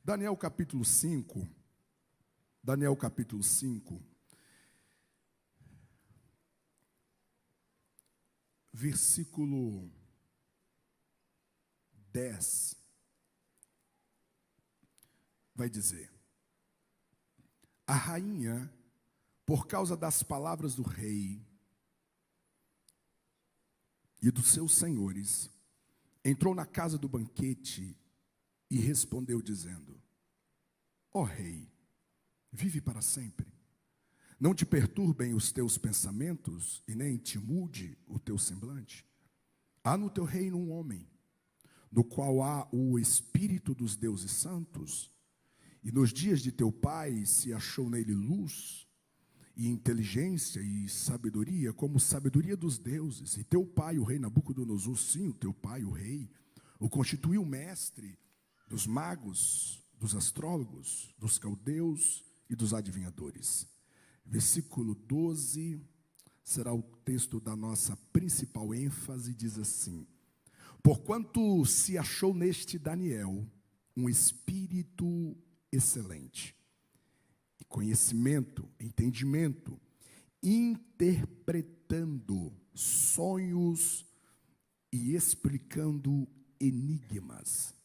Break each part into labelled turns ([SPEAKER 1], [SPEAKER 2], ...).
[SPEAKER 1] Daniel capítulo 5, Daniel capítulo 5, versículo 10, vai dizer: a rainha, por causa das palavras do rei e dos seus senhores, entrou na casa do banquete e respondeu dizendo: ó rei, vive para sempre. Não te perturbem os teus pensamentos e nem te mude o teu semblante. Há no teu reino um homem, no qual há o espírito dos deuses santos, e nos dias de teu pai se achou nele luz e inteligência e sabedoria, como sabedoria dos deuses. E teu pai, o rei Nabucodonosor, sim, o teu pai, o rei, o constituiu mestre dos magos, dos astrólogos, dos caldeus e dos adivinhadores. Versículo 12 será o texto da nossa principal ênfase, diz assim: porquanto se achou neste Daniel um espírito excelente, e conhecimento, entendimento, interpretando sonhos e explicando enigmas,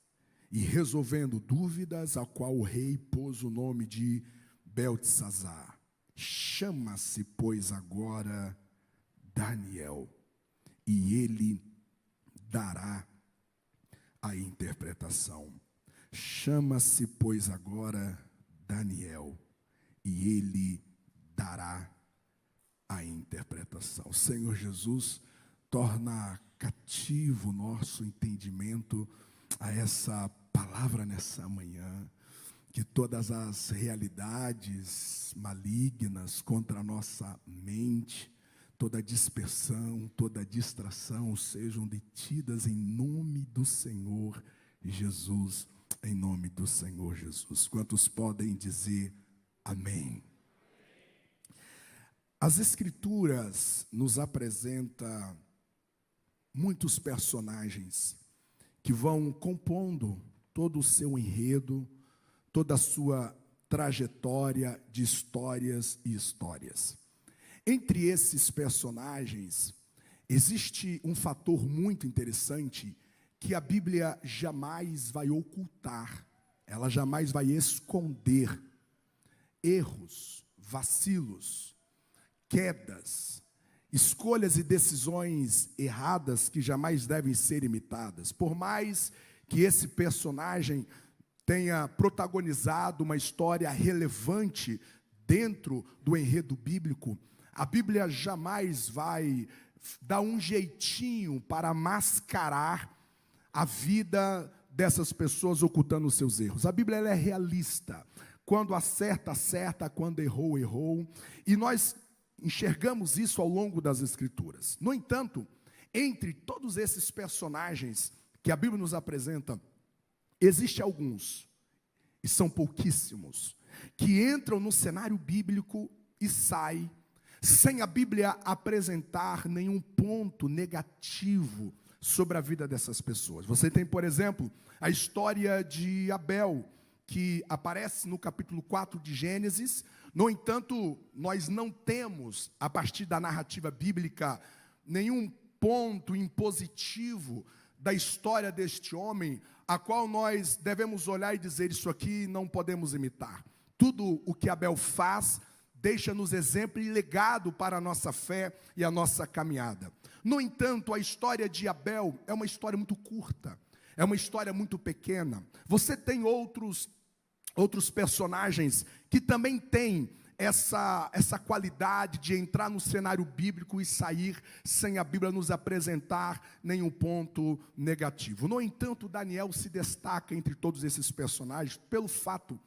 [SPEAKER 1] e resolvendo dúvidas, a qual o rei pôs o nome de Beltesazar. Chama-se, pois, agora Daniel, e ele dará a interpretação. Chama-se, pois, agora Daniel, e ele dará a interpretação. Senhor Jesus, torna cativo o nosso entendimento a essa palavra nessa manhã, que todas as realidades malignas contra a nossa mente, toda dispersão, toda distração sejam detidas em nome do Senhor Jesus, em nome do Senhor Jesus. Quantos podem dizer amém? As Escrituras nos apresentam muitos personagens que vão compondo todo o seu enredo, toda a sua trajetória de histórias e histórias. Entre esses personagens, existe um fator muito interessante que a Bíblia jamais vai ocultar, ela jamais vai esconder: erros, vacilos, quedas, escolhas e decisões erradas que jamais devem ser imitadas. Por mais que esse personagem tenha protagonizado uma história relevante dentro do enredo bíblico, a Bíblia jamais vai dar um jeitinho para mascarar a vida dessas pessoas ocultando os seus erros. A Bíblia, ela é realista. Quando acerta, acerta. Quando errou, errou. E nós enxergamos isso ao longo das Escrituras. No entanto, entre todos esses personagens que a Bíblia nos apresenta, existem alguns, e são pouquíssimos, que entram no cenário bíblico e saem sem a Bíblia apresentar nenhum ponto negativo sobre a vida dessas pessoas. Você tem, por exemplo, a história de Abel, que aparece no capítulo 4 de Gênesis. No entanto, nós não temos, a partir da narrativa bíblica, nenhum ponto impositivo da história deste homem, a qual nós devemos olhar e dizer: isso aqui não podemos imitar. Tudo o que Abel faz deixa-nos exemplo e legado para a nossa fé e a nossa caminhada. No entanto, a história de Abel é uma história muito curta, é uma história muito pequena. Você tem outros personagens que também têm essa qualidade de entrar no cenário bíblico e sair sem a Bíblia nos apresentar nenhum ponto negativo. No entanto, Daniel se destaca entre todos esses personagens pelo fato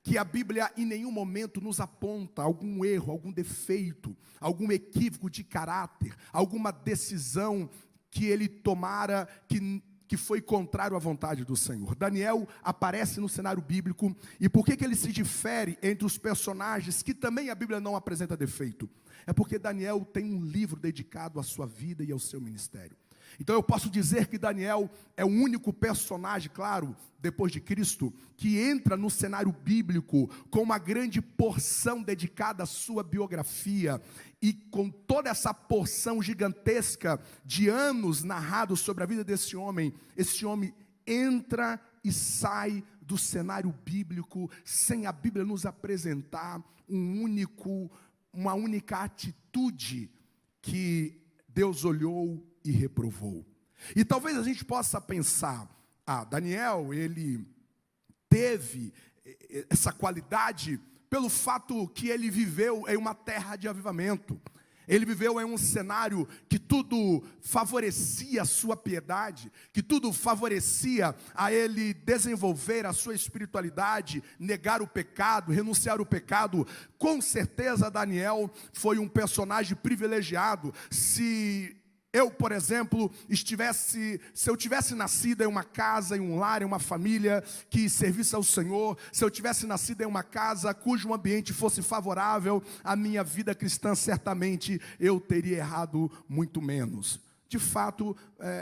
[SPEAKER 1] que a Bíblia em nenhum momento nos aponta algum erro, algum defeito, algum equívoco de caráter, alguma decisão que ele tomara que foi contrário à vontade do Senhor. Daniel aparece no cenário bíblico, e por que ele se difere entre os personagens que também a Bíblia não apresenta defeito? É porque Daniel tem um livro dedicado à sua vida e ao seu ministério. Então eu posso dizer que Daniel é o único personagem, claro, depois de Cristo, que entra no cenário bíblico com uma grande porção dedicada à sua biografia, e com toda essa porção gigantesca de anos narrados sobre a vida desse homem, esse homem entra e sai do cenário bíblico sem a Bíblia nos apresentar uma única atitude que Deus olhou e reprovou. E talvez a gente possa pensar, Daniel, ele teve essa qualidade pelo fato que ele viveu em uma terra de avivamento. Ele viveu em um cenário que tudo favorecia a sua piedade, que tudo favorecia a ele desenvolver a sua espiritualidade, negar o pecado, renunciar ao pecado. Com certeza Daniel foi um personagem privilegiado. Se eu, por exemplo, se eu tivesse nascido em uma casa, em um lar, em uma família que servisse ao Senhor, se eu tivesse nascido em uma casa cujo ambiente fosse favorável à minha vida cristã, certamente eu teria errado muito menos. De fato,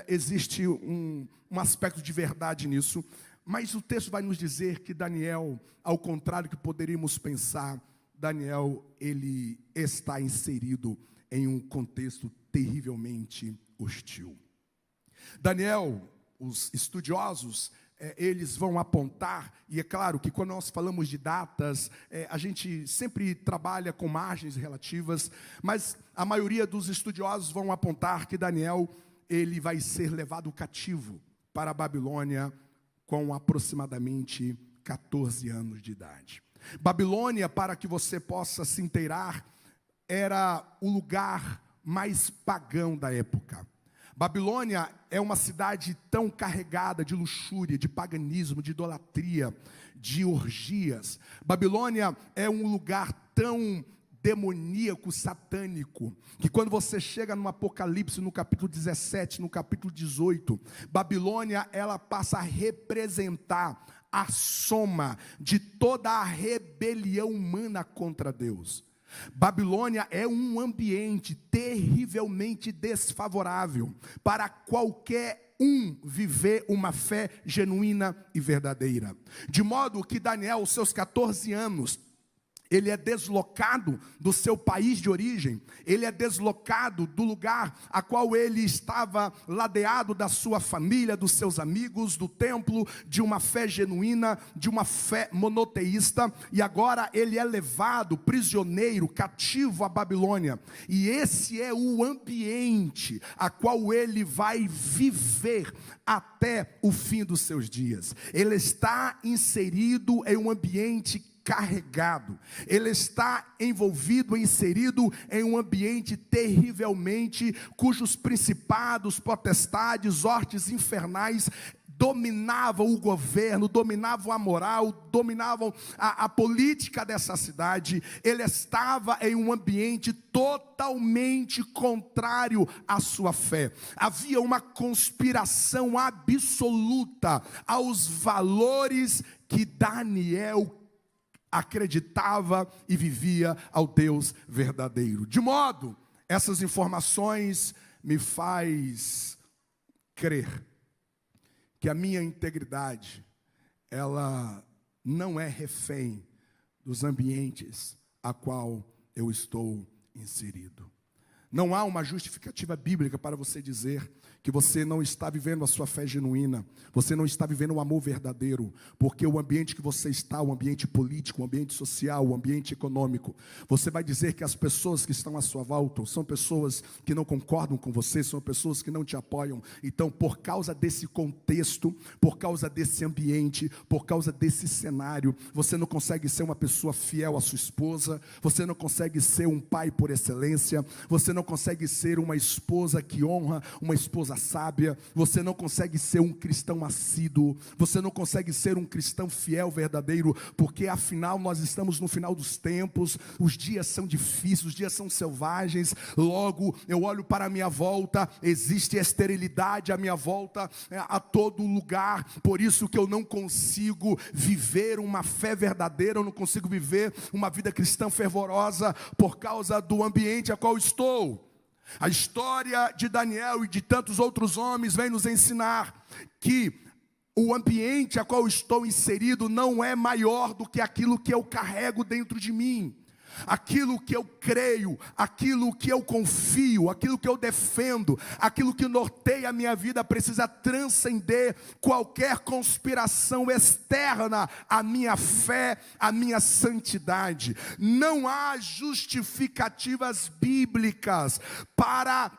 [SPEAKER 1] existe um aspecto de verdade nisso, mas o texto vai nos dizer que Daniel, ao contrário do que poderíamos pensar, Daniel, ele está inserido em um contexto terrivelmente hostil. Daniel, os estudiosos, eles vão apontar, e é claro que quando nós falamos de datas, a gente sempre trabalha com margens relativas, mas a maioria dos estudiosos vão apontar que Daniel, ele vai ser levado cativo para a Babilônia com aproximadamente 14 anos de idade. Babilônia, para que você possa se inteirar, era o lugar mais pagão da época. Babilônia é uma cidade tão carregada de luxúria, de paganismo, de idolatria, de orgias. Babilônia é um lugar tão demoníaco, satânico, que quando você chega no Apocalipse, no capítulo 17, no capítulo 18, Babilônia, ela passa a representar a soma de toda a rebelião humana contra Deus. Babilônia é um ambiente terrivelmente desfavorável para qualquer viver uma fé genuína e verdadeira. De modo que Daniel, aos seus 14 anos, ele é deslocado do seu país de origem, ele é deslocado do lugar a qual ele estava ladeado, da sua família, dos seus amigos, do templo, de uma fé genuína, de uma fé monoteísta, e agora ele é levado prisioneiro, cativo à Babilônia, e esse é o ambiente a qual ele vai viver até o fim dos seus dias. Ele está inserido em um ambiente carregado, ele está envolvido, inserido em um ambiente terrivelmente, cujos principados, potestades, hortes infernais dominavam o governo, dominavam a moral, dominavam a política dessa cidade. Ele estava em um ambiente totalmente contrário à sua fé. Havia uma conspiração absoluta aos valores que Daniel acreditava e vivia ao Deus verdadeiro. De modo, essas informações me faz crer que a minha integridade, ela não é refém dos ambientes a qual eu estou inserido. Não há uma justificativa bíblica para você dizer que você não está vivendo a sua fé genuína, você não está vivendo o amor verdadeiro, porque o ambiente que você está, o ambiente político, o ambiente social, o ambiente econômico, você vai dizer que as pessoas que estão à sua volta são pessoas que não concordam com você, são pessoas que não te apoiam. Então, por causa desse contexto, por causa desse ambiente, por causa desse cenário, você não consegue ser uma pessoa fiel à sua esposa, você não consegue ser um pai por excelência, você não consegue ser uma esposa que honra, uma esposa sábia, você não consegue ser um cristão assíduo, você não consegue ser um cristão fiel, verdadeiro, porque afinal nós estamos no final dos tempos, os dias são difíceis, os dias são selvagens. Logo eu olho para a minha volta, existe esterilidade à minha volta, a todo lugar, por isso que eu não consigo viver uma fé verdadeira, eu não consigo viver uma vida cristã fervorosa, por causa do ambiente a qual estou. A história de Daniel e de tantos outros homens vem nos ensinar que o ambiente a qual estou inserido não é maior do que aquilo que eu carrego dentro de mim. Aquilo que eu creio, aquilo que eu confio, aquilo que eu defendo, aquilo que norteia a minha vida precisa transcender qualquer conspiração externa à minha fé, à minha santidade. Não há justificativas bíblicas para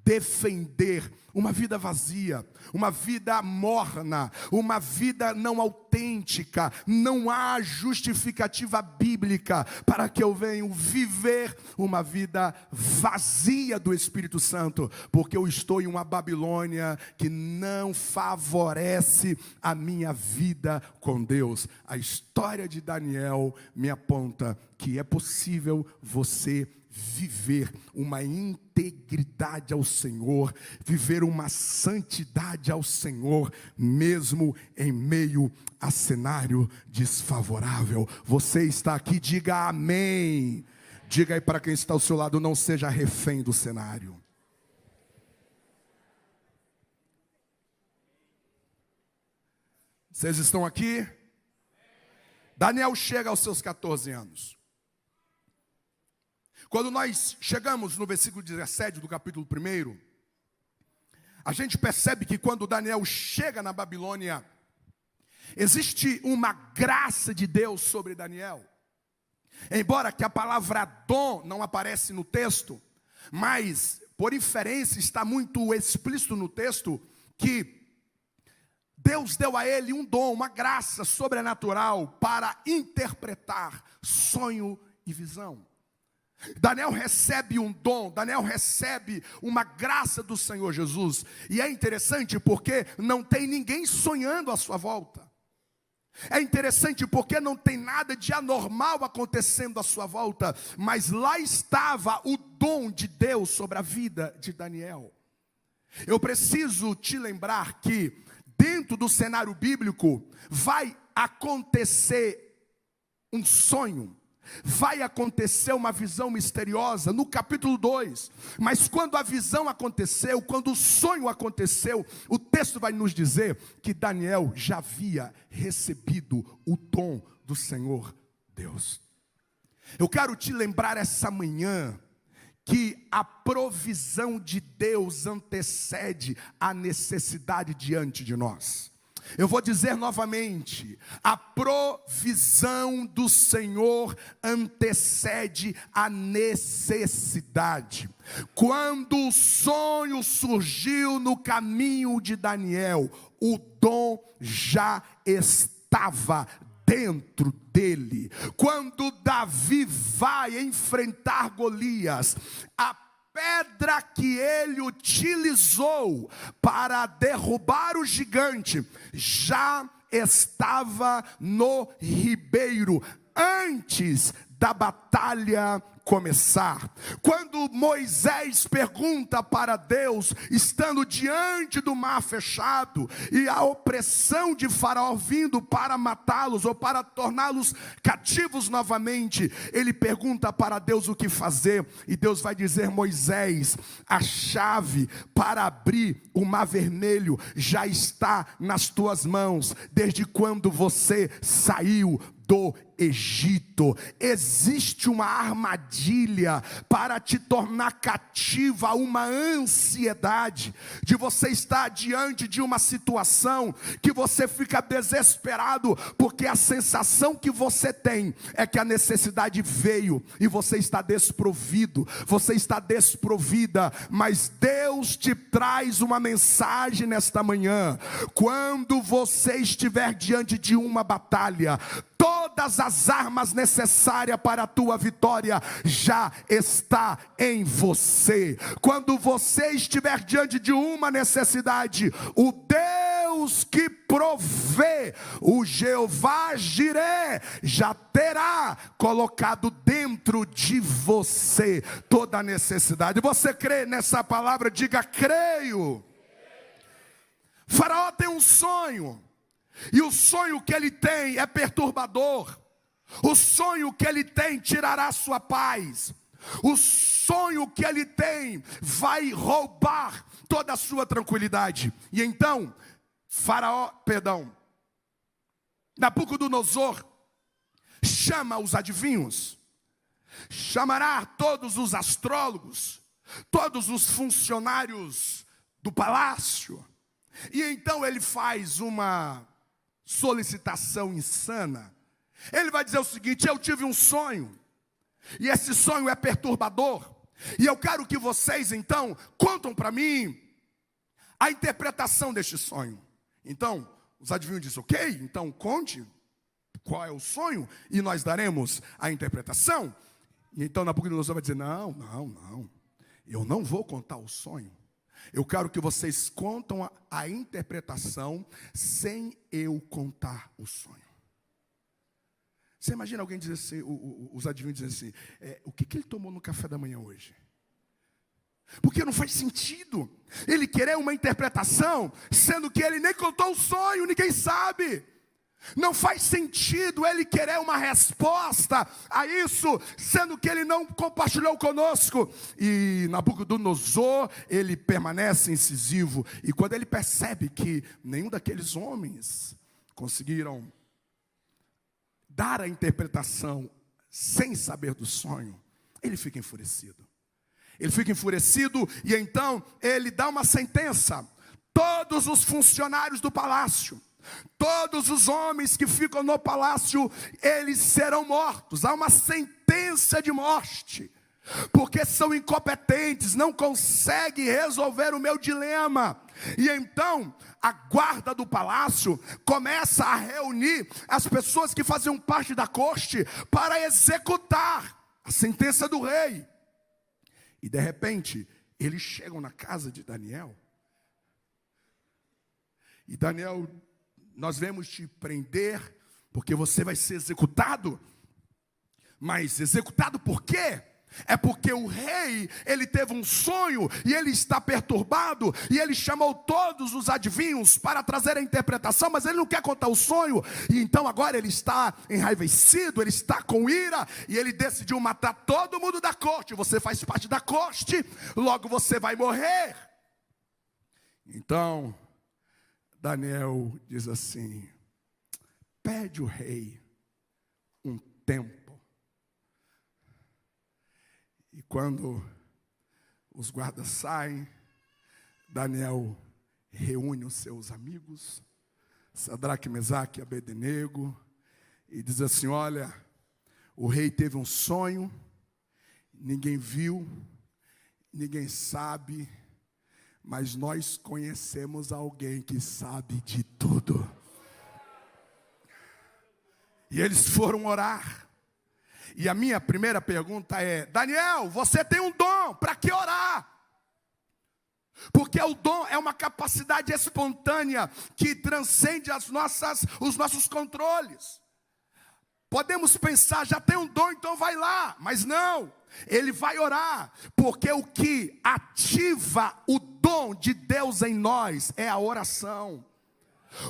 [SPEAKER 1] defender uma vida vazia, uma vida morna, uma vida não autêntica. Não há justificativa bíblica para que eu venha viver uma vida vazia do Espírito Santo, porque eu estou em uma Babilônia que não favorece a minha vida com Deus. A história de Daniel me aponta que é possível você viver uma integridade ao Senhor, viver uma santidade ao Senhor, mesmo em meio a cenário desfavorável. Você está aqui, diga amém. Diga aí para quem está ao seu lado, não seja refém do cenário. Vocês estão aqui? Daniel chega aos seus 14 anos. Quando nós chegamos no versículo 17 do capítulo 1, a gente percebe que quando Daniel chega na Babilônia, existe uma graça de Deus sobre Daniel. Embora que a palavra dom não aparece no texto, mas por inferência está muito explícito no texto que Deus deu a ele um dom, uma graça sobrenatural para interpretar sonho e visão. Daniel recebe um dom, Daniel recebe uma graça do Senhor Jesus. E é interessante porque não tem ninguém sonhando à sua volta. É interessante porque não tem nada de anormal acontecendo à sua volta. Mas lá estava o dom de Deus sobre a vida de Daniel. Eu preciso te lembrar que dentro do cenário bíblico vai acontecer um sonho. Vai acontecer uma visão misteriosa no capítulo 2. Mas quando a visão aconteceu, quando o sonho aconteceu, o texto vai nos dizer que Daniel já havia recebido o dom do Senhor Deus. Eu quero te lembrar essa manhã que a provisão de Deus antecede a necessidade diante de nós. Eu vou dizer novamente, a provisão do Senhor antecede a necessidade. Quando o sonho surgiu no caminho de Daniel, o dom já estava dentro dele. Quando Davi vai enfrentar Golias, a pedra que ele utilizou para derrubar o gigante já estava no ribeiro antes da batalha começar. Quando Moisés pergunta para Deus, estando diante do mar fechado e a opressão de Faraó vindo para matá-los ou para torná-los cativos novamente, ele pergunta para Deus o que fazer, e Deus vai dizer: Moisés, a chave para abrir o mar vermelho já está nas tuas mãos, desde quando você saiu do Egito. Existe uma armadilha para te tornar cativa a uma ansiedade de você estar diante de uma situação que você fica desesperado, porque a sensação que você tem é que a necessidade veio e você está desprovido, você está desprovida. Mas Deus te traz uma mensagem nesta manhã: quando você estiver diante de uma batalha, todas as armas necessárias para a tua vitória já está em você. Quando você estiver diante de uma necessidade, o Deus que provê, o Jeová Jiré, já terá colocado dentro de você toda a necessidade. Você crê nessa palavra? Diga: creio. Faraó tem um sonho. E o sonho que ele tem é perturbador. O sonho que ele tem tirará sua paz. O sonho que ele tem vai roubar toda a sua tranquilidade. E então, Nabucodonosor chama os adivinhos, chamará todos os astrólogos, todos os funcionários do palácio, e então ele faz uma solicitação insana. Ele vai dizer o seguinte: eu tive um sonho, e esse sonho é perturbador, e eu quero que vocês então contam para mim a interpretação deste sonho. Então, os adivinhos dizem: ok, então conte qual é o sonho, e nós daremos a interpretação. E então Nabucodonosor vai dizer: não, eu não vou contar o sonho. Eu quero que vocês contam a interpretação sem eu contar o sonho. Você imagina alguém dizer assim, os adivinhos dizem assim: o que ele tomou no café da manhã hoje? Porque não faz sentido ele querer uma interpretação, sendo que ele nem contou o sonho, ninguém sabe. Não faz sentido ele querer uma resposta a isso, sendo que ele não compartilhou conosco. E Nabucodonosor, ele permanece incisivo. E quando ele percebe que nenhum daqueles homens conseguiram dar a interpretação sem saber do sonho, ele fica enfurecido. Ele fica enfurecido e então ele dá uma sentença: todos os funcionários do palácio, todos os homens que ficam no palácio, eles serão mortos. Há uma sentença de morte, porque são incompetentes, não conseguem resolver o meu dilema. E então a guarda do palácio começa a reunir as pessoas que faziam parte da corte para executar a sentença do rei. E de repente eles chegam na casa de Daniel. E Daniel: nós vamos te prender, porque você vai ser executado. Mas executado por quê? É porque o rei, ele teve um sonho, e ele está perturbado, e ele chamou todos os adivinhos para trazer a interpretação, mas ele não quer contar o sonho, e então agora ele está enraivecido, ele está com ira, e ele decidiu matar todo mundo da corte. Você faz parte da corte, logo você vai morrer. Então Daniel diz assim: pede o rei um tempo. E quando os guardas saem, Daniel reúne os seus amigos, Sadraque, Mesaque e Abednego, e diz assim: olha, o rei teve um sonho, ninguém viu, ninguém sabe, mas nós conhecemos alguém que sabe de tudo. E eles foram orar. E a minha primeira pergunta é: Daniel, você tem um dom, para que orar? Porque o dom é uma capacidade espontânea que transcende os nossos controles. Podemos pensar: já tem um dom, então vai lá. Mas não, ele vai orar, porque o que ativa o dom de Deus em nós é a oração.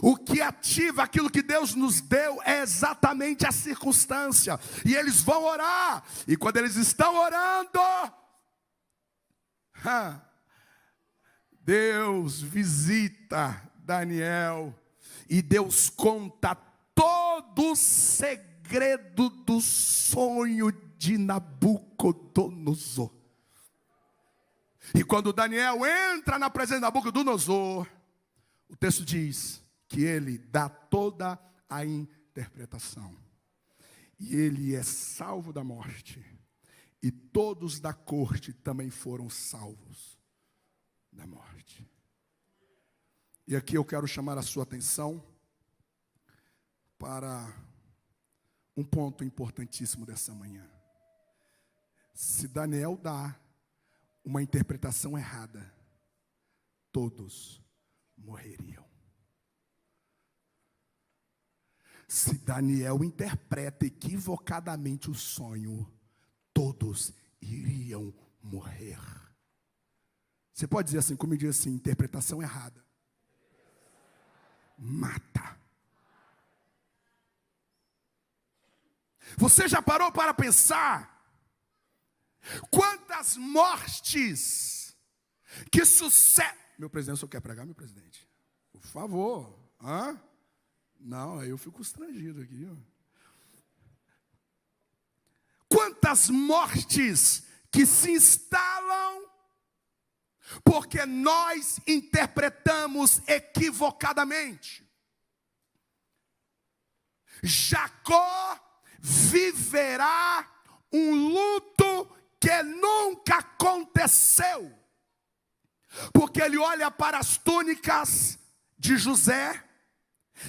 [SPEAKER 1] O que ativa aquilo que Deus nos deu é exatamente a circunstância. E eles vão orar. E quando eles estão orando, Deus visita Daniel. E Deus conta todo o segredo do sonho de Nabucodonosor. E quando Daniel entra na presença de Nabucodonosor, o texto diz que ele dá toda a interpretação. E ele é salvo da morte. E todos da corte também foram salvos da morte. E aqui eu quero chamar a sua atenção para um ponto importantíssimo dessa manhã. Se Daniel dá uma interpretação errada, todos morreriam. Se Daniel interpreta equivocadamente o sonho, todos iriam morrer. Você pode dizer assim, como diz assim: interpretação errada mata. Você já parou para pensar quantas Quantas mortes que sucedem. Meu presidente, o senhor quer pregar, meu presidente? Por favor. Hã? Não, aí eu fico constrangido aqui. Ó. Quantas mortes que se instalam porque nós interpretamos equivocadamente. Jacó viverá um luto que nunca aconteceu, porque ele olha para as túnicas de José,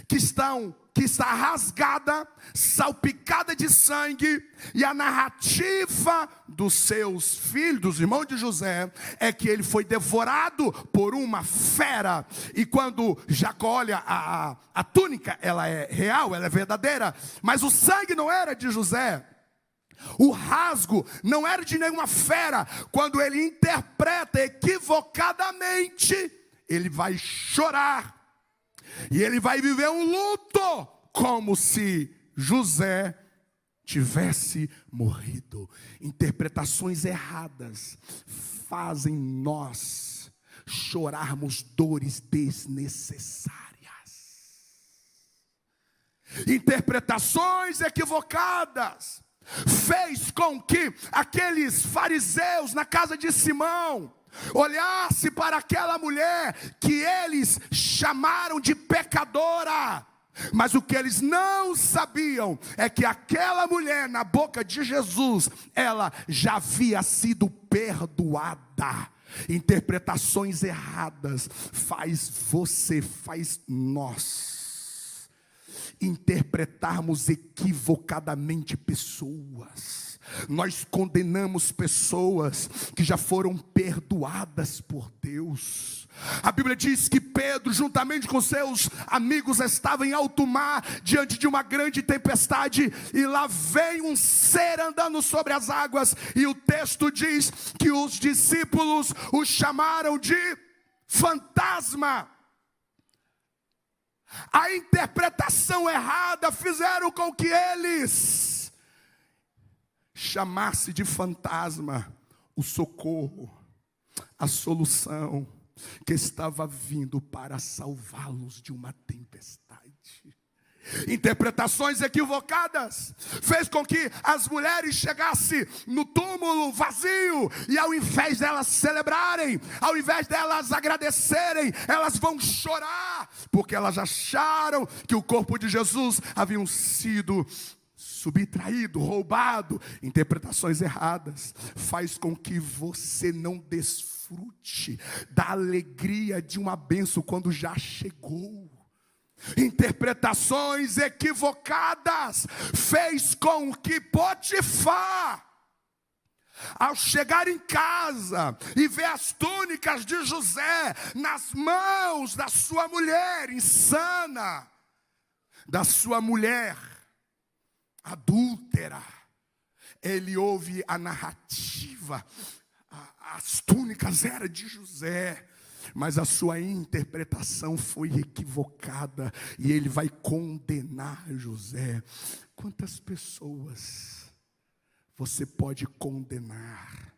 [SPEAKER 1] que está rasgada, salpicada de sangue, e a narrativa dos seus filhos, dos irmãos de José, é que ele foi devorado por uma fera. E quando Jacó olha a túnica, ela é real, ela é verdadeira, mas o sangue não era de José. O rasgo não era de nenhuma fera. Quando ele interpreta equivocadamente, ele vai chorar. E ele vai viver um luto, como se José tivesse morrido. Interpretações erradas fazem nós chorarmos dores desnecessárias. Interpretações equivocadas fez com que aqueles fariseus na casa de Simão olhasse para aquela mulher que eles chamaram de pecadora, mas o que eles não sabiam é que aquela mulher na boca de Jesus, ela já havia sido perdoada. Interpretações erradas faz nós interpretarmos equivocadamente pessoas. Nós condenamos pessoas que já foram perdoadas por Deus. A Bíblia diz que Pedro, juntamente com seus amigos, estava em alto mar, diante de uma grande tempestade, e lá vem um ser andando sobre as águas, e o texto diz que os discípulos o chamaram de fantasma. A interpretação errada fizeram com que eles chamasse de fantasma o socorro, a solução que estava vindo para salvá-los de uma tempestade. Interpretações equivocadas fez com que as mulheres chegassem no túmulo vazio, e ao invés delas celebrarem, ao invés delas agradecerem, elas vão chorar, porque elas acharam que o corpo de Jesus havia sido subtraído, roubado. Interpretações erradas faz com que você não desfrute da alegria de uma bênção quando já chegou. Interpretações equivocadas fez com que Potifar, ao chegar em casa e ver as túnicas de José nas mãos da sua mulher insana, da sua mulher adúltera, ele ouve a narrativa. As túnicas eram de José, mas a sua interpretação foi equivocada, e ele vai condenar José. Quantas pessoas você pode condenar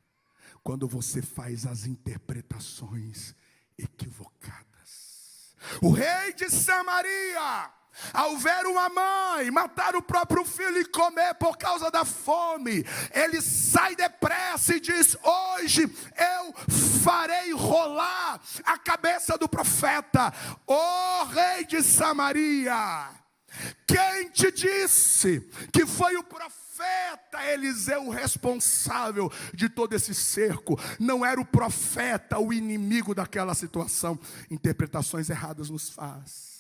[SPEAKER 1] quando você faz as interpretações equivocadas? O rei de Samaria, ao ver uma mãe matar o próprio filho e comer por causa da fome, ele sai depressa e diz: hoje eu farei rolar a cabeça do profeta. Ó rei de Samaria, quem te disse que foi o profeta Eliseu o responsável de todo esse cerco? Não era o profeta o inimigo daquela situação. Interpretações erradas nos faz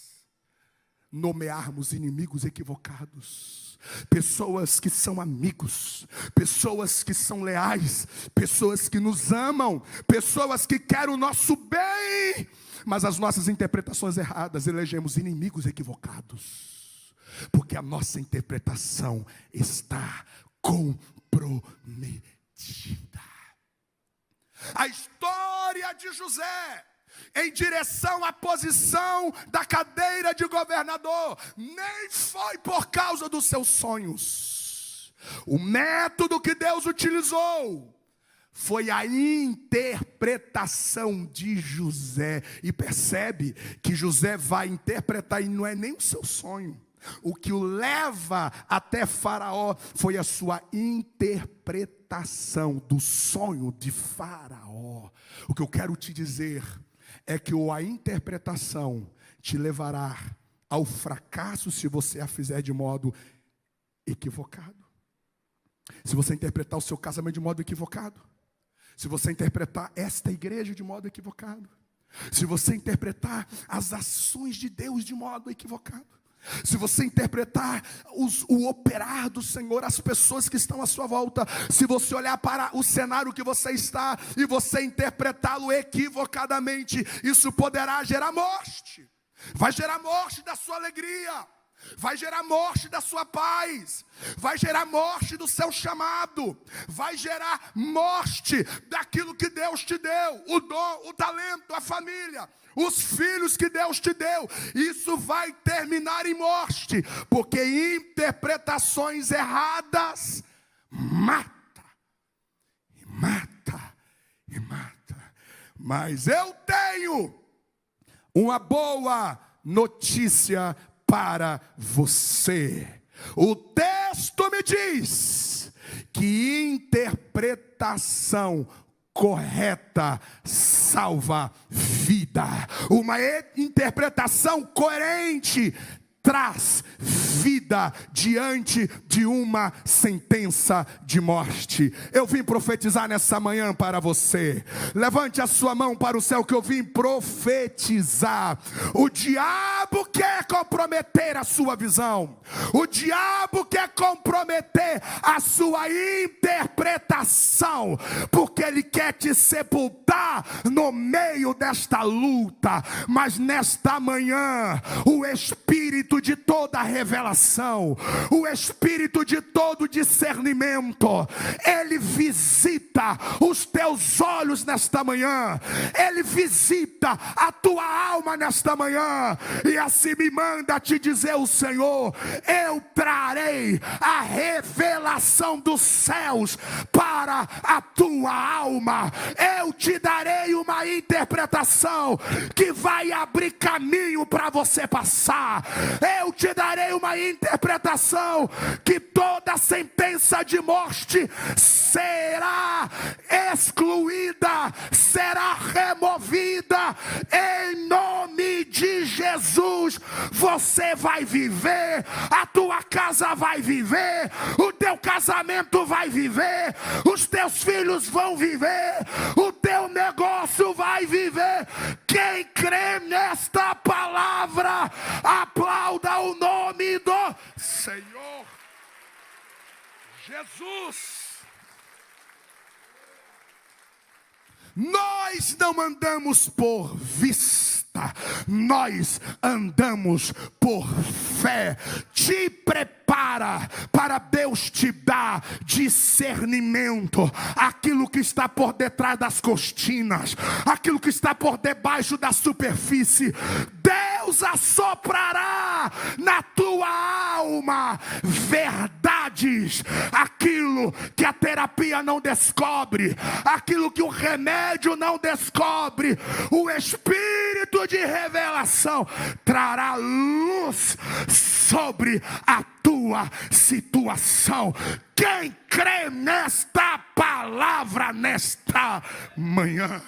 [SPEAKER 1] nomearmos inimigos equivocados. Pessoas que são amigos, pessoas que são leais, pessoas que nos amam, pessoas que querem o nosso bem, mas as nossas interpretações erradas elegemos inimigos equivocados, porque a nossa interpretação está comprometida. A história de José em direção à posição da cadeira de governador nem foi por causa dos seus sonhos. O método que Deus utilizou foi a interpretação de José. E percebe que José vai interpretar, e não é nem o seu sonho. O que o leva até Faraó foi a sua interpretação do sonho de Faraó. O que eu quero te dizer é que a interpretação te levará ao fracasso se você a fizer de modo equivocado. Se você interpretar o seu casamento de modo equivocado. Se você interpretar esta igreja de modo equivocado. Se você interpretar as ações de Deus de modo equivocado. Se você interpretar o operar do Senhor, as pessoas que estão à sua volta, se você olhar para o cenário que você está e você interpretá-lo equivocadamente, isso poderá gerar morte. Vai gerar morte da sua alegria, vai gerar morte da sua paz, vai gerar morte do seu chamado, vai gerar morte daquilo que Deus te deu, o dom, o talento, a família, os filhos que Deus te deu. Isso vai terminar em morte, porque interpretações erradas mata, e mata, e mata. Mas eu tenho uma boa notícia para você. O texto me diz que interpretação correta salva vida. Uma interpretação coerente traz vida diante de uma sentença de morte. Eu vim profetizar nessa manhã para você. Levante a sua mão para o céu que eu vim profetizar. O diabo quer comprometer a sua visão. O diabo quer comprometer a sua interpretação, porque ele quer te sepultar no meio desta luta. Mas nesta manhã, o Espírito de toda revelação, o Espírito de todo discernimento, ele visita os teus olhos nesta manhã, ele visita a tua alma nesta manhã, e assim me manda te dizer o Senhor: eu trarei a revelação dos céus para a tua alma, eu te darei uma interpretação que vai abrir caminho para você passar. Eu te darei uma interpretação que toda sentença de morte será excluída, será removida. Em nome de Jesus, você vai viver, a tua casa vai viver, o teu casamento vai viver, os teus filhos vão viver, o teu negócio vai viver. Quem crê nesta palavra, aplauda o nome do Senhor Jesus. Nós não andamos por vista, nós andamos por fé. Te prepara para Deus te dar discernimento. Aquilo que está por detrás das cortinas, aquilo que está por debaixo da superfície, Deus assoprará na tua alma verdades, aquilo que a terapia não descobre, aquilo que o remédio não descobre. O Espírito de revelação trará luz sobre a tua situação. Quem crê nesta palavra nesta manhã?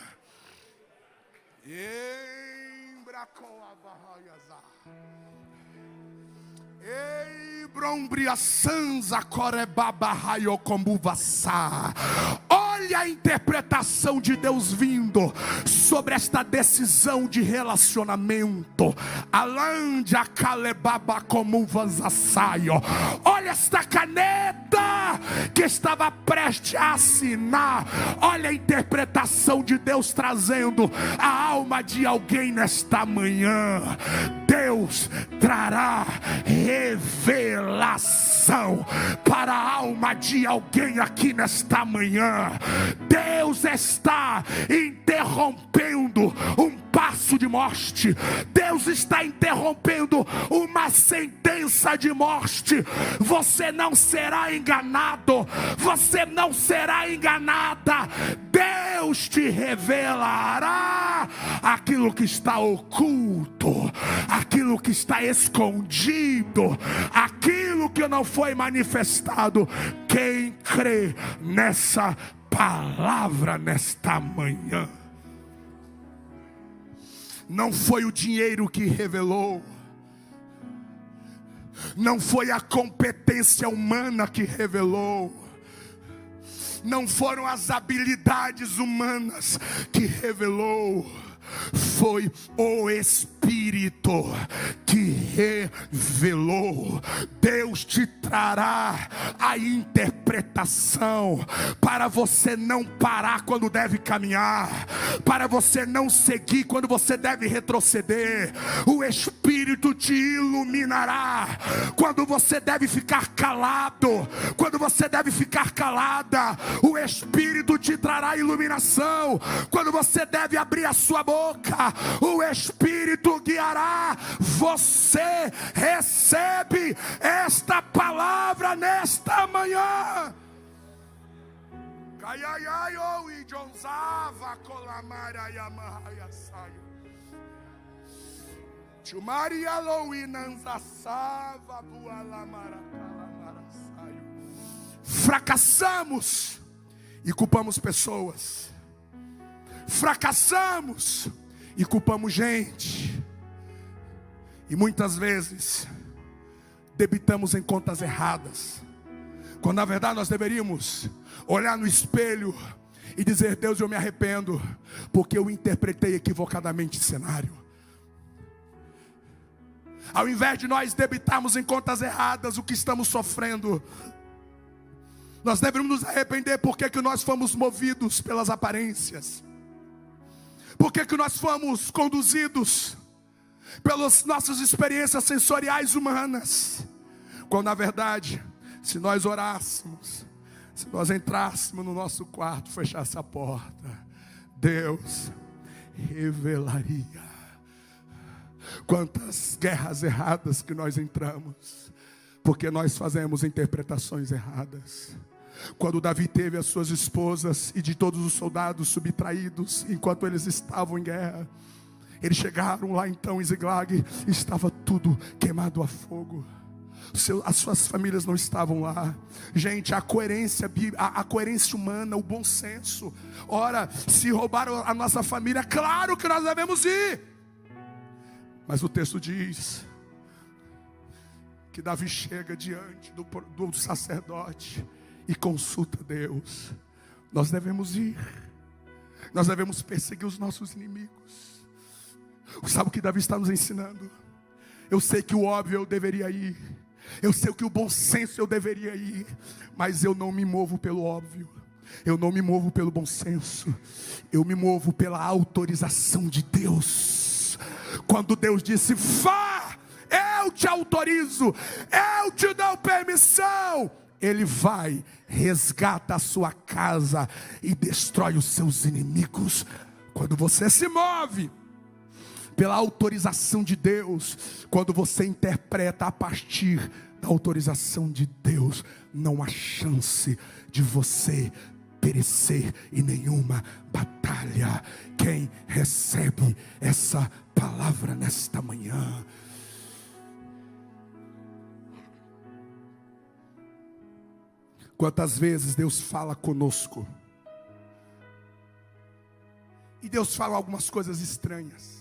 [SPEAKER 1] Olha a interpretação de Deus vindo sobre esta decisão de relacionamento. Olha esta caneta que estava prestes a assinar. Olha a interpretação de Deus trazendo a alma de alguém nesta manhã. Deus trará revelação para a alma de alguém aqui nesta manhã. Deus está interrompendo um laço de morte. Deus está interrompendo uma sentença de morte. Você não será enganado, você não será enganada. Deus te revelará aquilo que está oculto, aquilo que está escondido, aquilo que não foi manifestado. Quem crê nessa palavra nesta manhã? Não foi o dinheiro que revelou, não foi a competência humana que revelou, não foram as habilidades humanas que revelou, foi o Espírito que revelou. Deus te trará a interpretação para você não parar quando deve caminhar, para você não seguir quando você deve retroceder. O Espírito te iluminará quando você deve ficar calado, quando você deve ficar calada. O Espírito te trará iluminação quando você deve abrir a sua boca. O Espírito guiará. Você recebe esta palavra nesta manhã. Fracassamos e culpamos pessoas. Fracassamos e culpamos gente. E muitas vezes debitamos em contas erradas, quando na verdade nós deveríamos olhar no espelho e dizer: Deus, eu me arrependo, porque eu interpretei equivocadamente o cenário. Ao invés de nós debitarmos em contas erradas o que estamos sofrendo, nós deveríamos nos arrepender porque que nós fomos movidos pelas aparências, porque que nós fomos conduzidos pelas nossas experiências sensoriais humanas, quando na verdade, se nós orássemos, se nós entrássemos no nosso quarto, fechasse a porta, Deus revelaria. Quantas guerras erradas que nós entramos, porque nós fazemos interpretações erradas. Quando Davi teve as suas esposas e de todos os soldados subtraídos, enquanto eles estavam em guerra, eles chegaram lá então em Ziglag, estava tudo queimado a fogo. As suas famílias não estavam lá. Gente, a coerência humana, o bom senso. Ora, se roubaram a nossa família, claro que nós devemos ir. Mas o texto diz que Davi chega diante do sacerdote e consulta Deus. Nós devemos ir. Nós devemos perseguir os nossos inimigos. Sabe o que Davi está nos ensinando? Eu sei que o óbvio eu deveria ir, eu sei que o bom senso eu deveria ir, mas eu não me movo pelo óbvio, eu não me movo pelo bom senso, eu me movo pela autorização de Deus. Quando Deus disse: vá, eu te autorizo, eu te dou permissão, Ele vai, resgata a sua casa e destrói os seus inimigos. Quando você se move pela autorização de Deus, quando você interpreta a partir da autorização de Deus, não há chance de você perecer em nenhuma batalha. Quem recebe essa palavra nesta manhã? Quantas vezes Deus fala conosco e Deus fala algumas coisas estranhas,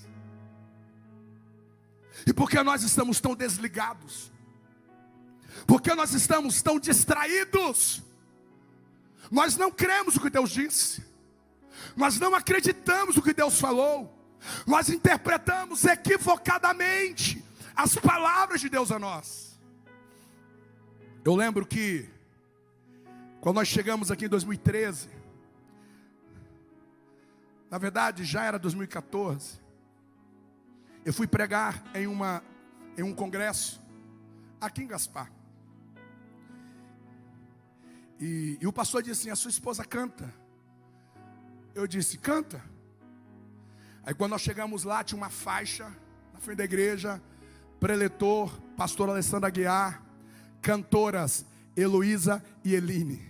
[SPEAKER 1] e porque nós estamos tão desligados, porque nós estamos tão distraídos, nós não cremos o que Deus disse, nós não acreditamos o que Deus falou, nós interpretamos equivocadamente as palavras de Deus a nós. Eu lembro que quando nós chegamos aqui em 2013, na verdade já era 2014, eu fui pregar em um congresso aqui em Gaspar. E o pastor disse assim: a sua esposa canta? Eu disse: canta. Aí quando nós chegamos lá, tinha uma faixa na frente da igreja, preletor, pastor Alessandra Aguiar, cantoras Heloísa e Eline.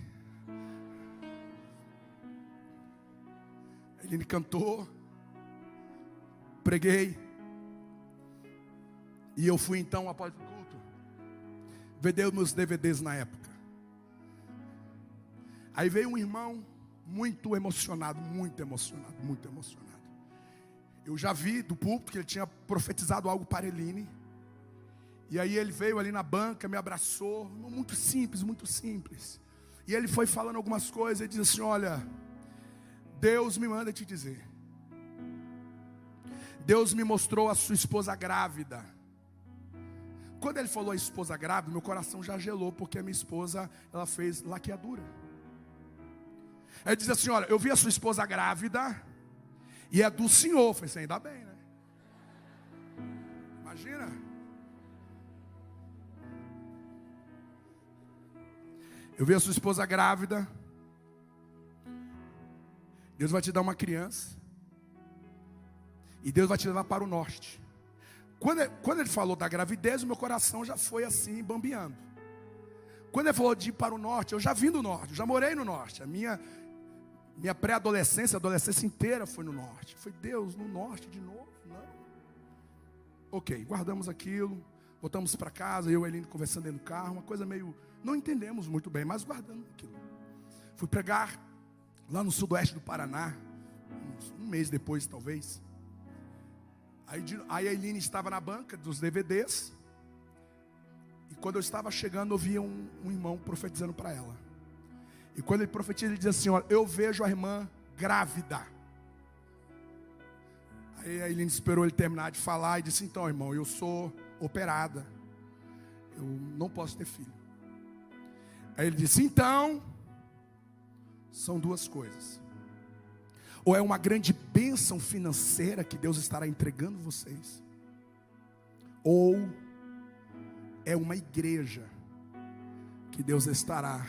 [SPEAKER 1] A Eline cantou, preguei, e eu fui então após o culto vender meus DVDs na época. Aí veio um irmão muito emocionado, muito emocionado, muito emocionado. Eu já vi do púlpito que ele tinha profetizado algo para Eline. E aí ele veio ali na banca, me abraçou, muito simples, muito simples. E ele foi falando algumas coisas, ele disse assim: olha, Deus me manda te dizer. Deus me mostrou a sua esposa grávida. Quando ele falou a esposa grávida, meu coração já gelou, porque a minha esposa, ela fez laqueadura. Ele diz assim: olha, eu vi a sua esposa grávida, e é do Senhor. Eu falei assim: ainda bem, né? Imagina. Eu vi a sua esposa grávida. Deus vai te dar uma criança. E Deus vai te levar para o norte. Quando ele falou da gravidez, o meu coração já foi assim, bambeando. Quando ele falou de ir para o norte, eu já vim do norte, eu já morei no norte. A minha pré-adolescência, a adolescência inteira foi no norte. Foi Deus, no norte de novo? Não. Ok, guardamos aquilo, voltamos para casa, eu e a Eline conversando dentro do carro, uma coisa meio... Não entendemos muito bem, mas guardamos aquilo. Fui pregar lá no sudoeste do Paraná, um mês depois talvez. Aí a Eline estava na banca dos DVDs. E quando eu estava chegando, eu via um irmão profetizando para ela. E quando ele profetiza, ele diz assim: olha, eu vejo a irmã grávida. Aí a Eline esperou ele terminar de falar e disse: então, irmão, eu sou operada, eu não posso ter filho. Aí ele disse: então, são duas coisas. Ou é uma grande bênção financeira que Deus estará entregando vocês, ou é uma igreja que Deus estará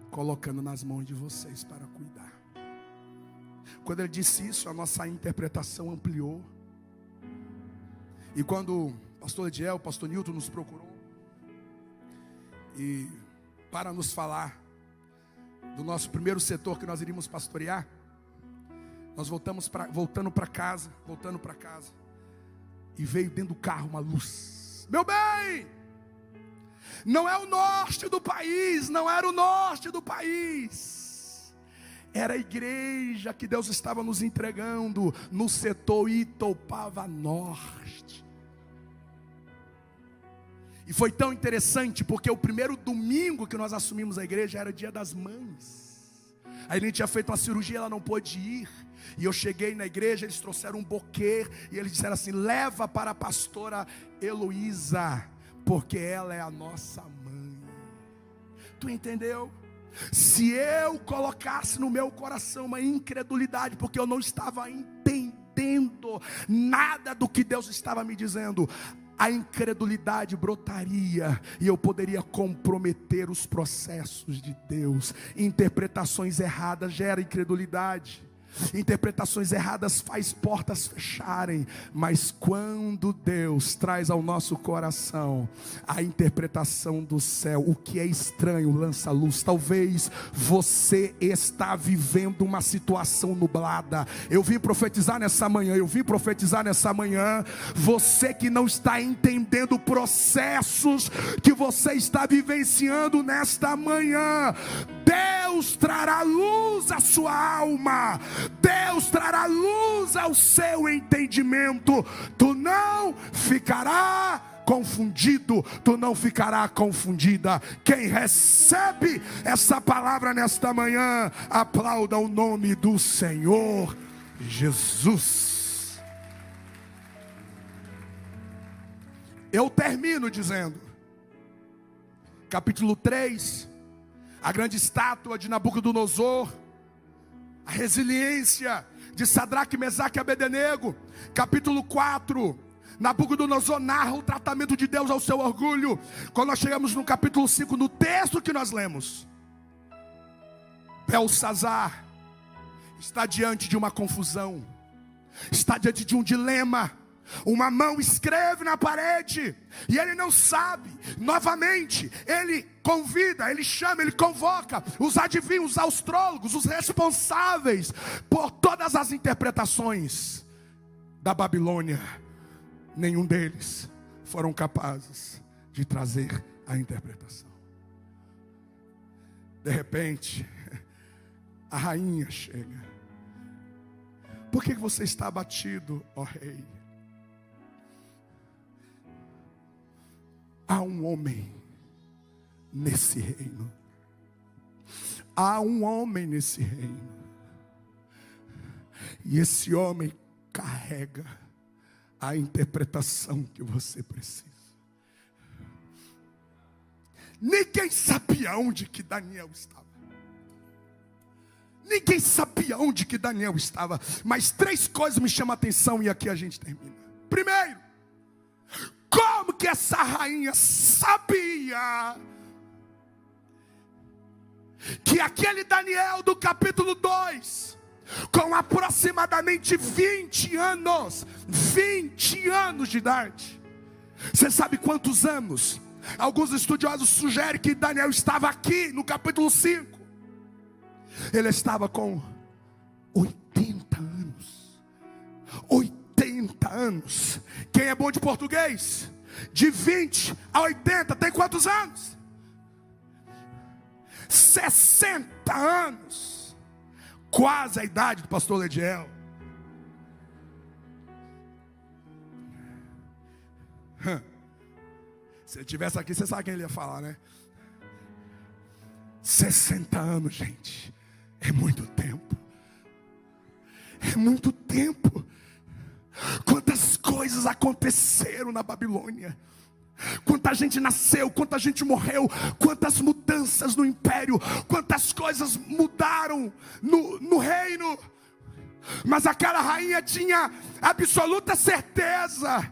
[SPEAKER 1] colocando nas mãos de vocês para cuidar. Quando ele disse isso, a nossa interpretação ampliou. E quando o pastor Ediel, o pastor Nilton nos procurou e para nos falar do nosso primeiro setor que nós iríamos pastorear, nós voltando para casa, e veio dentro do carro uma luz. Meu bem, não é o norte do país, não era o norte do país, era a igreja que Deus estava nos entregando no setor Itopava Norte. E foi tão interessante, porque o primeiro domingo que nós assumimos a igreja era Dia das Mães. Aí a gente tinha feito uma cirurgia, ela não pôde ir. E eu cheguei na igreja, eles trouxeram um buquê, e eles disseram assim: leva para a pastora Heloísa, porque ela é a nossa mãe. Tu entendeu? Se eu colocasse no meu coração uma incredulidade, porque eu não estava entendendo nada do que Deus estava me dizendo, a incredulidade brotaria e eu poderia comprometer os processos de Deus. Interpretações erradas geram incredulidade. Interpretações erradas faz portas fecharem. Mas quando Deus traz ao nosso coração a interpretação do céu, o que é estranho lança luz. Talvez você está vivendo uma situação nublada. Eu vim profetizar nessa manhã. Você que não está entendendo processos que você está vivenciando nesta manhã, Deus trará luz à sua alma. Deus trará luz ao seu entendimento. Tu não ficará confundido, tu não ficará confundida. Quem recebe essa palavra nesta manhã, aplauda o nome do Senhor Jesus. Eu termino dizendo, capítulo 3, a grande estátua de Nabucodonosor, a resiliência de Sadraque, Mesaque e Abednego. Capítulo 4, Nabucodonosor narra o tratamento de Deus ao seu orgulho. Quando nós chegamos no capítulo 5, no texto que nós lemos, Belsazar está diante de uma confusão. está diante de um dilema. Uma mão escreve na parede e ele não sabe. Novamente, ele convida, ele chama, ele convoca os adivinhos, os astrólogos, os responsáveis por todas as interpretações da Babilônia. Nenhum deles foram capazes de trazer a interpretação. De repente, a rainha chega. Por que você está abatido, ó rei? Há um homem nesse reino. Há um homem nesse reino. E esse homem carrega a interpretação que você precisa. Ninguém sabia onde que Daniel estava. Ninguém sabia onde que Daniel estava. Mas 3 coisas me chamam a atenção e aqui a gente termina. Primeiro, como que essa rainha sabia que aquele Daniel do capítulo 2, com aproximadamente 20 anos de idade. Você sabe quantos anos? Alguns estudiosos sugerem que Daniel estava aqui no capítulo 5. Ele estava com 80 anos. 80 anos. Quem é bom de português? De 20 a 80, tem quantos anos? 60 anos. Quase a idade do pastor Lediel. Se ele estivesse aqui, você sabe quem ele ia falar, né? 60 anos, gente. É muito tempo. É muito tempo. Quantas coisas aconteceram na Babilônia. Quanta gente nasceu, quanta gente morreu, quantas mudanças no império, quantas coisas mudaram no reino. Mas aquela rainha tinha absoluta certeza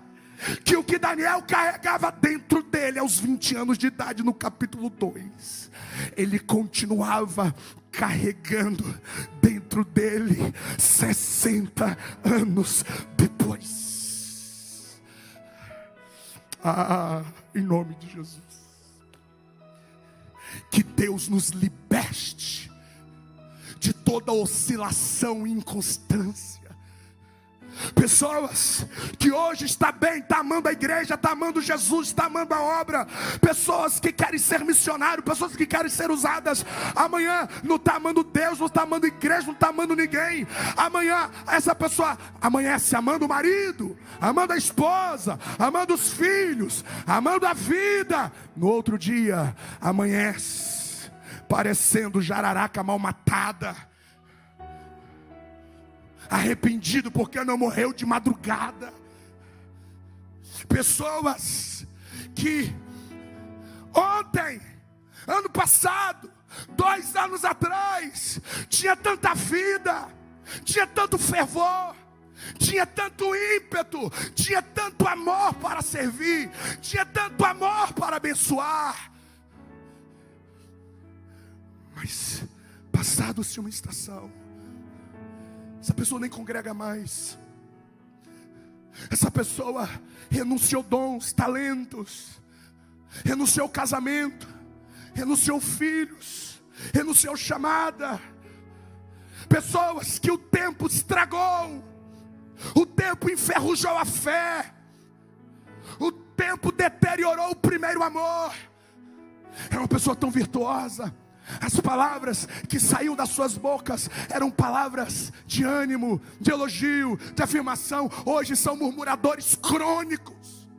[SPEAKER 1] que o que Daniel carregava dentro dele aos 20 anos de idade, no capítulo 2, ele continuava carregando dentro dele 60 anos depois. Em nome de Jesus, que Deus nos liberte de toda oscilação e inconstância. Pessoas que hoje está bem, está amando a igreja, está amando Jesus, está amando a obra. Pessoas que querem ser missionários, pessoas que querem ser usadas. Amanhã não está amando Deus, não está amando a igreja, não está amando ninguém. Amanhã essa pessoa amanhece amando o marido, amando a esposa, amando os filhos, amando a vida. No outro dia amanhece parecendo jararaca mal matada, arrependido porque não morreu de madrugada. Pessoas que ontem, ano passado, 2 anos atrás, tinha tanta vida, tinha tanto fervor, tinha tanto ímpeto, tinha tanto amor para servir, tinha tanto amor para abençoar. Mas passado-se uma estação, essa pessoa nem congrega mais. Essa pessoa renunciou dons, talentos, renunciou casamento, renunciou filhos, renunciou chamada. Pessoas que o tempo estragou, o tempo enferrujou a fé, o tempo deteriorou o primeiro amor. Era uma pessoa tão virtuosa. As palavras que saíam das suas bocas eram palavras de ânimo, de elogio, de afirmação. Hoje são murmuradores crônicos,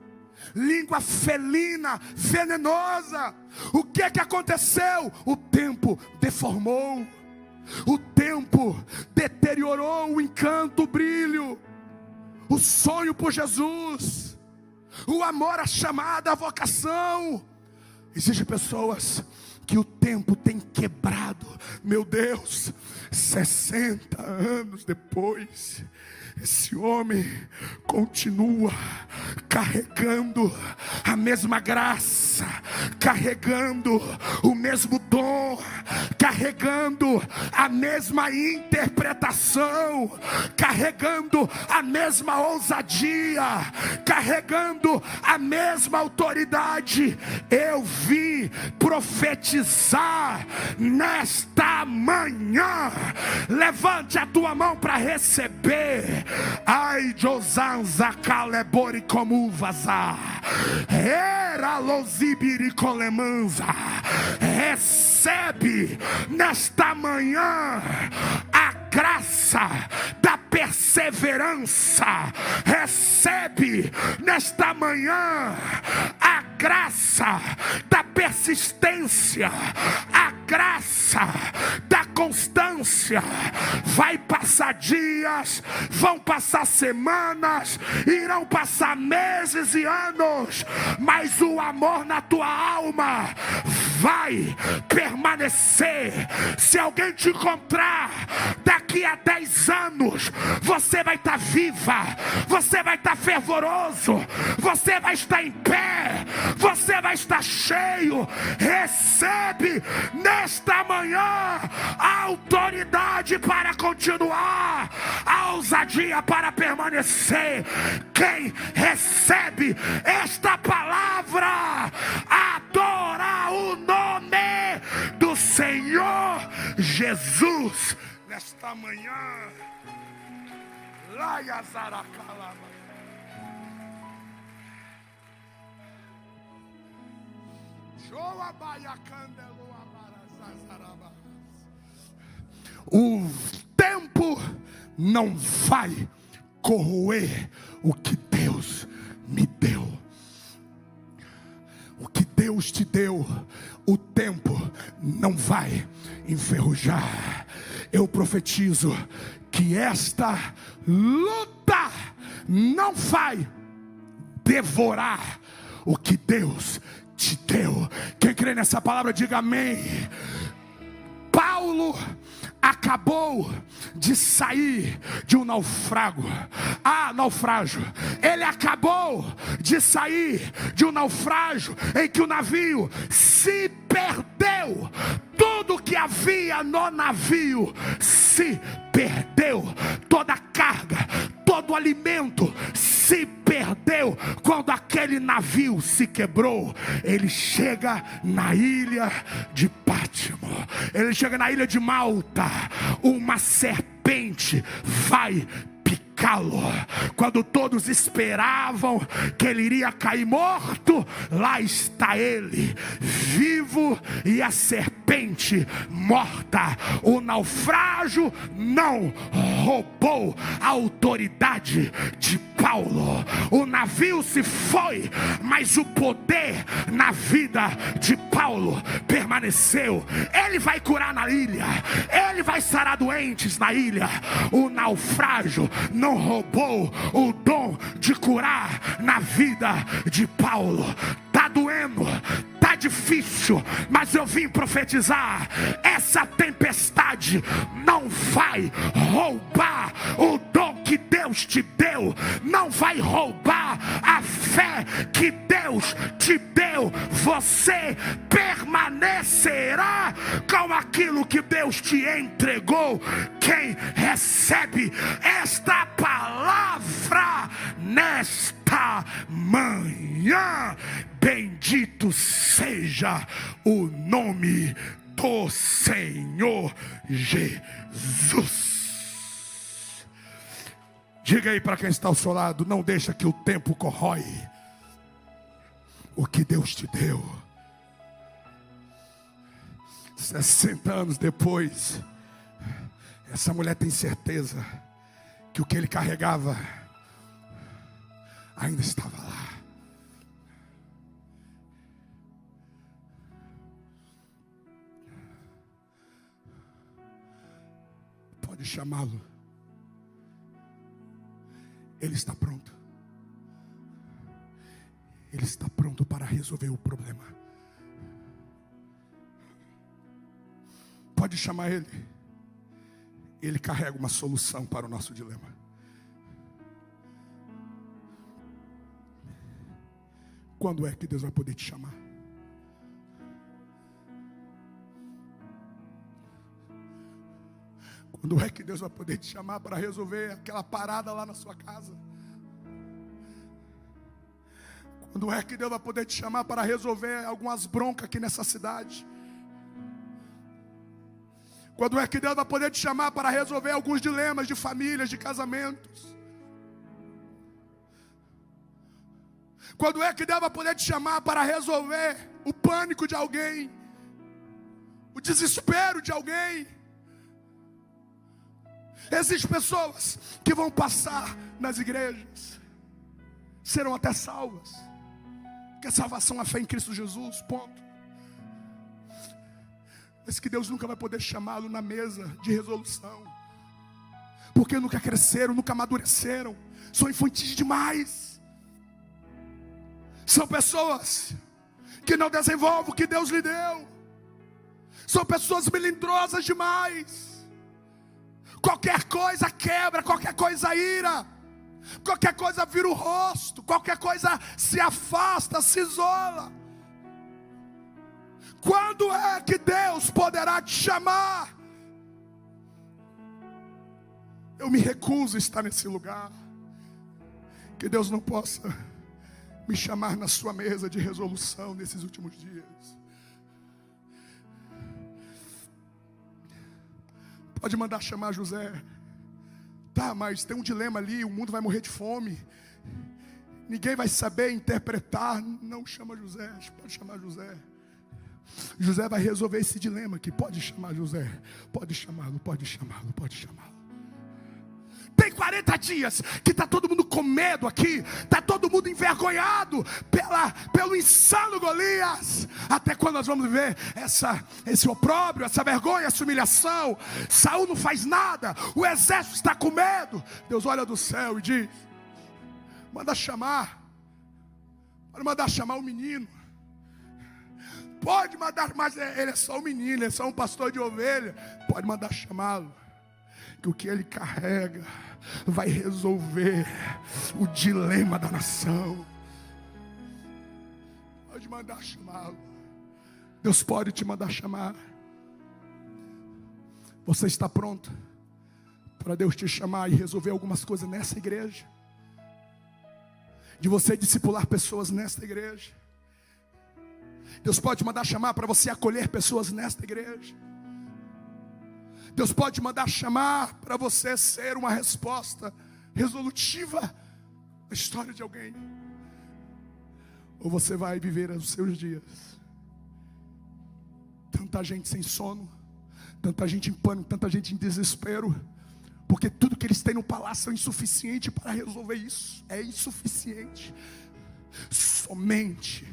[SPEAKER 1] língua felina, venenosa. O que aconteceu? O tempo deformou, o tempo deteriorou o encanto, o brilho, o sonho por Jesus, o amor, a chamada, a vocação. Existem pessoas que o tempo tem quebrado. Meu Deus, 60 anos depois, esse homem continua carregando a mesma graça, graça, carregando o mesmo dom, carregando a mesma interpretação, carregando a mesma ousadia, carregando a mesma autoridade. Eu vim profetizar nesta manhã. Levante a tua mão para receber. Ai, Josanza Calebori como vaza. Era losibiri colemanza. Recebe nesta manhã a graça da perseverança. Recebe nesta manhã a graça da persistência, a graça da constância. Vai passar dias, vão passar semanas, irão passar meses e anos, mas o amor na tua alma vai permanecer. Se alguém te encontrar daqui a 10 anos, você vai estar viva, você vai estar fervoroso, você vai estar em pé, você vai estar cheio. Recebe nesta manhã a autoridade para continuar, a ousadia para permanecer. Quem recebe esta palavra adora o nome do Senhor Jesus nesta manhã. O tempo não vai corroer o que Deus me deu. O que Deus te deu, o tempo não vai enferrujar. Eu profetizo que esta luta não vai devorar o que Deus te deu. Quem crê nessa palavra, diga amém. Paulo acabou de sair de um naufrágio. Ele acabou de sair de um naufrágio em que o navio se perdeu. Tudo que havia no navio se perdeu. Toda a carga, todo o alimento se perdeu. Quando aquele navio se quebrou, ele chega na ilha de Pátimo, ele chega na ilha de Malta. Uma serpente vai picá-lo. Quando todos esperavam que ele iria cair morto, lá está ele, vivo, e a serpente morta. O naufrágio não roubou a autoridade de Paulo. O navio se foi, mas o poder na vida de Paulo permaneceu. Ele vai curar na ilha, ele vai sarar doentes na ilha. O naufrágio não roubou o dom de curar na vida de Paulo. Tá doendo, tá difícil, mas eu vim profetizar: essa tempestade não vai roubar o dom que Deus te deu, não vai roubar a fé que Deus te deu. Você permanecerá com aquilo que Deus te entregou. Quem recebe esta palavra nesta manhã, bendito seja o nome do Senhor Jesus. Diga aí para quem está ao seu lado: não deixa que o tempo corrói o que Deus te deu. 60 anos depois, essa mulher tem certeza que o que ele carregava ainda estava lá. Pode chamá-lo. Ele está pronto. Ele está pronto para resolver o problema. Pode chamar ele. Ele carrega uma solução para o nosso dilema. Quando é que Deus vai poder te chamar? Quando é que Deus vai poder te chamar para resolver aquela parada lá na sua casa? Quando é que Deus vai poder te chamar para resolver algumas broncas aqui nessa cidade? Quando é que Deus vai poder te chamar para resolver alguns dilemas de famílias, de casamentos? Quando é que Deus vai poder te chamar para resolver o pânico de alguém, o desespero de alguém? Existem pessoas que vão passar nas igrejas, serão até salvas, porque a salvação é a fé em Cristo Jesus, ponto. Mas que Deus nunca vai poder chamá-lo na mesa de resolução, porque nunca cresceram, nunca amadureceram, são infantis demais. São pessoas que não desenvolvem o que Deus lhe deu, são pessoas melindrosas demais. Qualquer coisa quebra, qualquer coisa ira, qualquer coisa vira o rosto, qualquer coisa se afasta, se isola. Quando é que Deus poderá te chamar? Eu me recuso a estar nesse lugar. Que Deus não possa me chamar na sua mesa de resolução nesses últimos dias. Pode mandar chamar José. Tá, mas tem um dilema ali, o mundo vai morrer de fome, ninguém vai saber interpretar. Não chama José, pode chamar José. José vai resolver esse dilema aqui. Pode chamar José, pode chamá-lo, pode chamá-lo, pode chamá-lo. Tem 40 dias que está todo mundo com medo aqui, está todo mundo envergonhado pelo insano Golias. Até quando nós vamos ver esse opróbrio, essa vergonha, essa humilhação? Saul não faz nada, o exército está com medo. Deus olha do céu e diz: manda chamar, pode mandar chamar o menino. Pode mandar, mas ele é só um menino, ele é só um pastor de ovelha. Pode mandar chamá-lo, que o que ele carrega vai resolver o dilema da nação. Pode mandar chamá-lo. Deus pode te mandar chamar. Você está pronto para Deus te chamar e resolver algumas coisas nessa igreja? De você discipular pessoas nesta igreja? Deus pode mandar chamar para você acolher pessoas nesta igreja? Deus pode mandar chamar para você ser uma resposta resolutiva na história de alguém? Ou você vai viver os seus dias? Tanta gente sem sono, tanta gente em pânico, tanta gente em desespero, porque tudo que eles têm no palácio é insuficiente para resolver isso. É insuficiente. Somente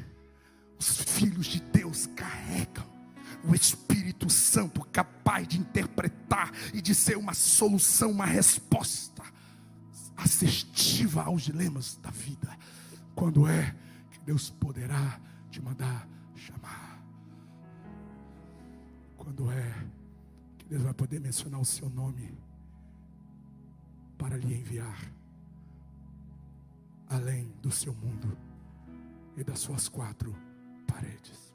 [SPEAKER 1] os filhos de Deus carregam o Espírito Santo, capaz de interpretar e de ser uma solução, uma resposta assertiva aos dilemas da vida. Quando é que Deus poderá te mandar chamar? Quando é que Deus vai poder mencionar o seu nome para lhe enviar além do seu mundo e das suas quatro paredes?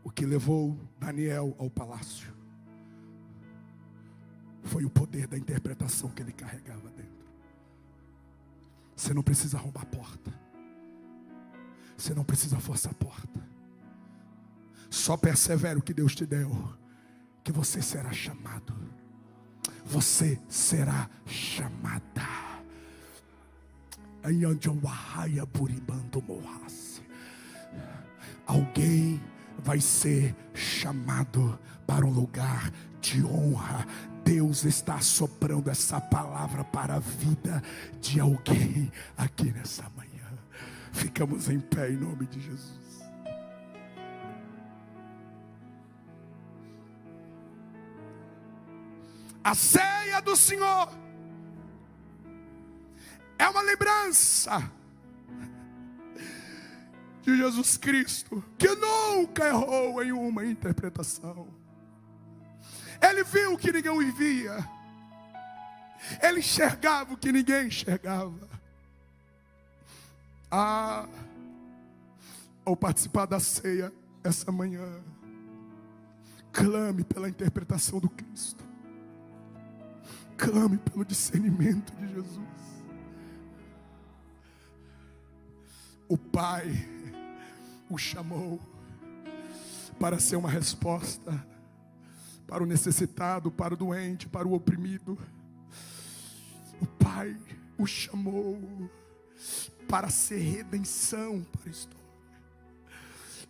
[SPEAKER 1] O que levou Daniel ao palácio foi o poder da interpretação que ele carregava dentro. Você não precisa arrombar a porta, você não precisa forçar a porta. Só persevera o que Deus te deu, que você será chamado. Você será chamada. Alguém vai ser chamado para um lugar de honra. Deus está soprando essa palavra para a vida de alguém aqui nessa manhã. Ficamos em pé em nome de Jesus. A ceia do Senhor é uma lembrança de Jesus Cristo, que nunca errou em uma interpretação. Ele viu o que ninguém via, ele enxergava o que ninguém enxergava. Ao participar da ceia essa manhã, Clame pela interpretação do Cristo. Clame pelo discernimento de Jesus. O Pai o chamou para ser uma resposta para o necessitado, para o doente, para o oprimido. O Pai o chamou para ser redenção para a história.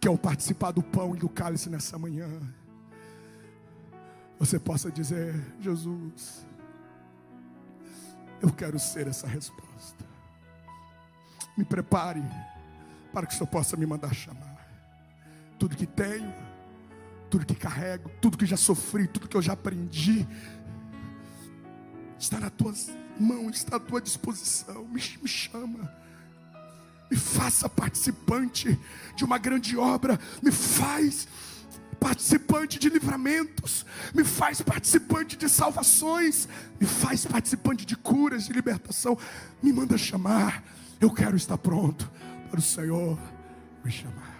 [SPEAKER 1] Que ao participar do pão e do cálice nessa manhã, você possa dizer: Jesus, eu quero ser essa resposta. Me prepare para que o Senhor possa me mandar chamar. Tudo que tenho, tudo que carrego, tudo que já sofri, tudo que eu já aprendi, está nas tuas mãos, está à tua disposição. Me chama, me faça participante de uma grande obra, me faz participante de livramentos, me faz participante de salvações, me faz participante de curas, de libertação. Me manda chamar, eu quero estar pronto para o Senhor me chamar.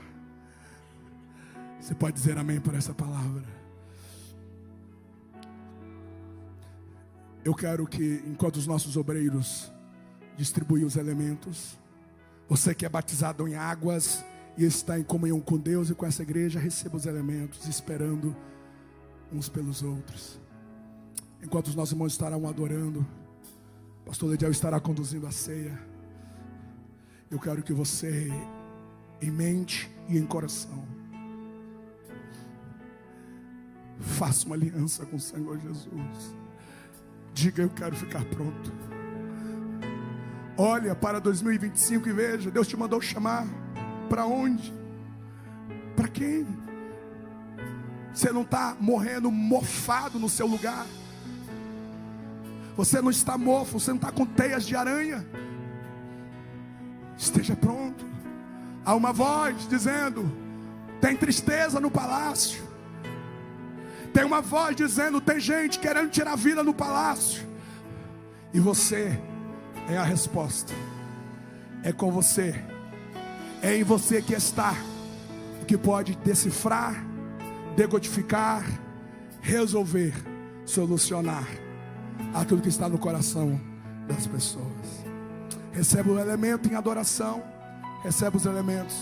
[SPEAKER 1] Você pode dizer amém por essa palavra? Eu quero que, enquanto os nossos obreiros distribuem os elementos, você que é batizado em águas e está em comunhão com Deus e com essa igreja, receba os elementos, esperando uns pelos outros. Enquanto os nossos irmãos estarão adorando, o pastor Lediel estará conduzindo a ceia. Eu quero que você, em mente e em coração, faça uma aliança com o Senhor Jesus. Diga: eu quero ficar pronto. Olha para 2025 e veja, Deus te mandou chamar. Para onde? Para quem? Você não está morrendo mofado no seu lugar. Você não está mofo, você não está com teias de aranha. Esteja pronto. Há uma voz dizendo: tem tristeza no palácio. Tem uma voz dizendo: tem gente querendo tirar a vida no palácio. E você é a resposta. É com você. É em você que está o que pode decifrar, decodificar, resolver, solucionar aquilo que está no coração das pessoas. Recebe o elemento em adoração. Recebe os elementos.